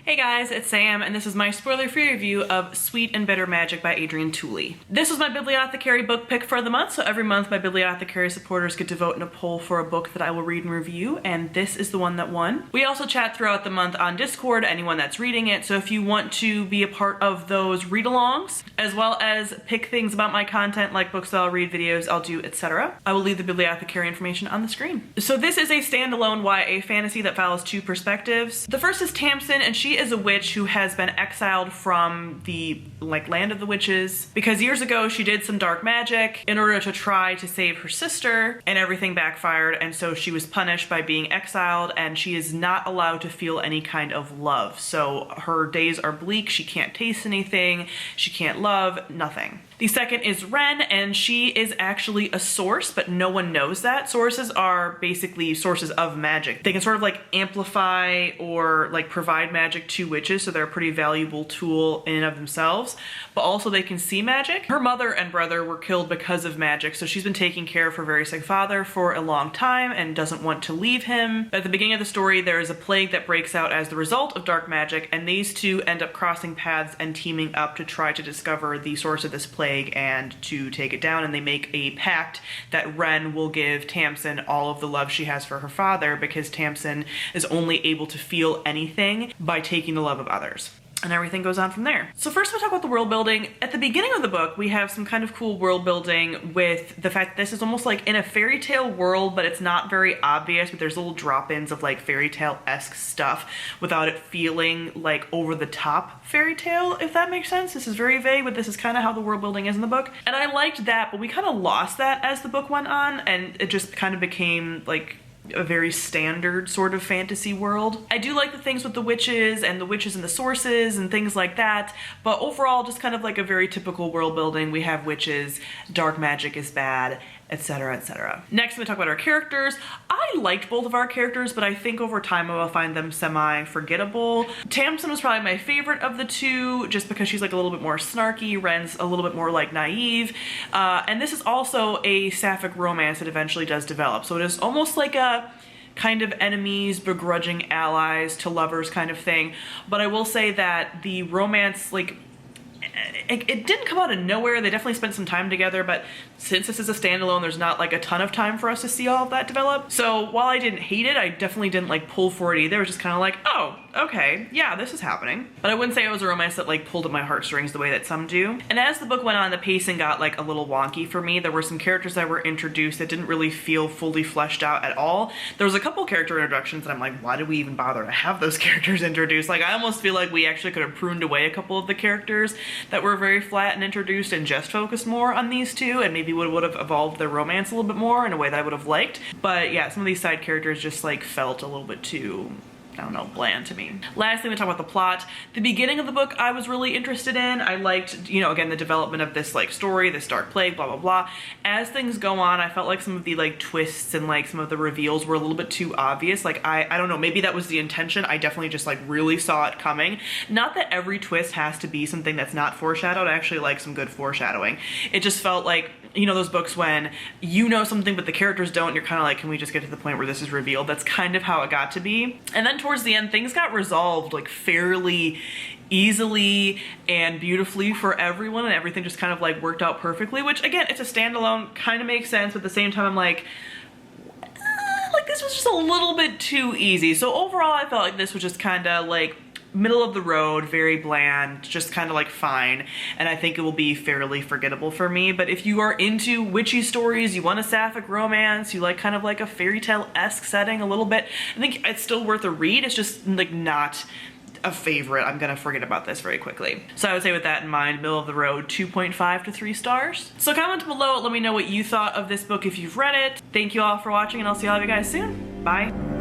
Hey guys, it's Sam, and this is my spoiler-free review of Sweet and Bitter Magic by Adrienne Tooley. This was my Bibliothecary book pick for the month, so every month my Bibliothecary supporters get to vote in a poll for a book that I will read and review, and this is the one that won. We also chat throughout the month on Discord, anyone that's reading it, so if you want to be a part of those read-alongs, as well as pick things about my content like books that I'll read, videos I'll do, etc., I will leave the Bibliothecary information on the screen. So this is a standalone YA fantasy that follows two perspectives. The first is Tamsin, and she is a witch who has been exiled from the land of the witches because years ago she did some dark magic in order to try to save her sister, and everything backfired, and so she was punished by being exiled, and she is not allowed to feel any kind of love. So her days are bleak, she can't taste anything, she can't love, nothing. The second is Ren, and she is actually a source, but no one knows that. Sources are basically sources of magic. They can sort of like amplify or like provide magic to witches, so they're a pretty valuable tool in and of themselves, but also they can see magic. Her mother and brother were killed because of magic, so she's been taking care of her very sick father for a long time and doesn't want to leave him. But at the beginning of the story, there is a plague that breaks out as the result of dark magic, and these two end up crossing paths and teaming up to try to discover the source of this plague and to take it down, and they make a pact that Ren will give Tamsin all of the love she has for her father, because Tamsin is only able to feel anything by taking the love of others. And everything goes on from there. So first we'll talk about the world building. At the beginning of the book, we have some kind of cool world building with the fact that this is almost like in a fairy tale world, but it's not very obvious, but there's little drop-ins of like fairy tale-esque stuff without it feeling like over the top fairy tale, if that makes sense. This is very vague, but this is kind of how the world building is in the book. And I liked that, but we kind of lost that as the book went on, and it just kind of became like a very standard sort of fantasy world. I do like the things with the witches and the sources and things like that, but overall just kind of like a very typical world building. We have witches, dark magic is bad, etc., etc. Next, we talk about our characters. I liked both of our characters, but I think over time I will find them semi-forgettable. Tamsin was probably my favorite of the two, just because she's like a little bit more snarky. Ren's a little bit more like naive. And this is also a sapphic romance that eventually does develop. So it is almost like a kind of enemies, begrudging allies to lovers kind of thing. But I will say that the romance, like, it didn't come out of nowhere. They definitely spent some time together, but since this is a standalone, there's not like a ton of time for us to see all of that develop. So while I didn't hate it, I definitely didn't like pull for it either. It was just kind of like, oh, okay, yeah, this is happening. But I wouldn't say it was a romance that like pulled at my heartstrings the way that some do. And as the book went on, the pacing got like a little wonky for me. There were some characters that were introduced that didn't really feel fully fleshed out at all. There was a couple character introductions that I'm like, why did we even bother to have those characters introduced? Like, I almost feel like we actually could have pruned away a couple of the characters that were very flat and introduced and just focused more on these two, and maybe would have evolved their romance a little bit more in a way that I would have liked. But yeah, some of these side characters just like felt a little bit too, I don't know, bland to me. Lastly, we talk about the plot. The beginning of the book I was really interested in. I liked, you know, again, the development of this like story, this dark plague, blah, blah, blah. As things go on, I felt like some of the like twists and like some of the reveals were a little bit too obvious. Like, I don't know, maybe that was the intention. I definitely just like really saw it coming. Not that every twist has to be something that's not foreshadowed. I actually like some good foreshadowing. It just felt like, you know, those books when you know something but the characters don't, and you're kind of like, can we just get to the point where this is revealed? That's kind of how it got to be. And then towards the end, things got resolved like fairly easily and beautifully for everyone, and everything just kind of like worked out perfectly, which again, it's a standalone, kind of makes sense, but at the same time I'm like this was just a little bit too easy. So overall, I felt like this was just kind of like middle of the road, very bland, just kind of like fine, and I think it will be fairly forgettable for me. But if you are into witchy stories, you want a sapphic romance, you like kind of like a fairy tale-esque setting a little bit, I think it's still worth a read. It's just like not a favorite. I'm gonna forget about this very quickly. So I would say with that in mind, middle of the road, 2.5 to 3 stars. So comment below, let me know what you thought of this book if you've read it. Thank you all for watching, and I'll see all of you guys soon. Bye.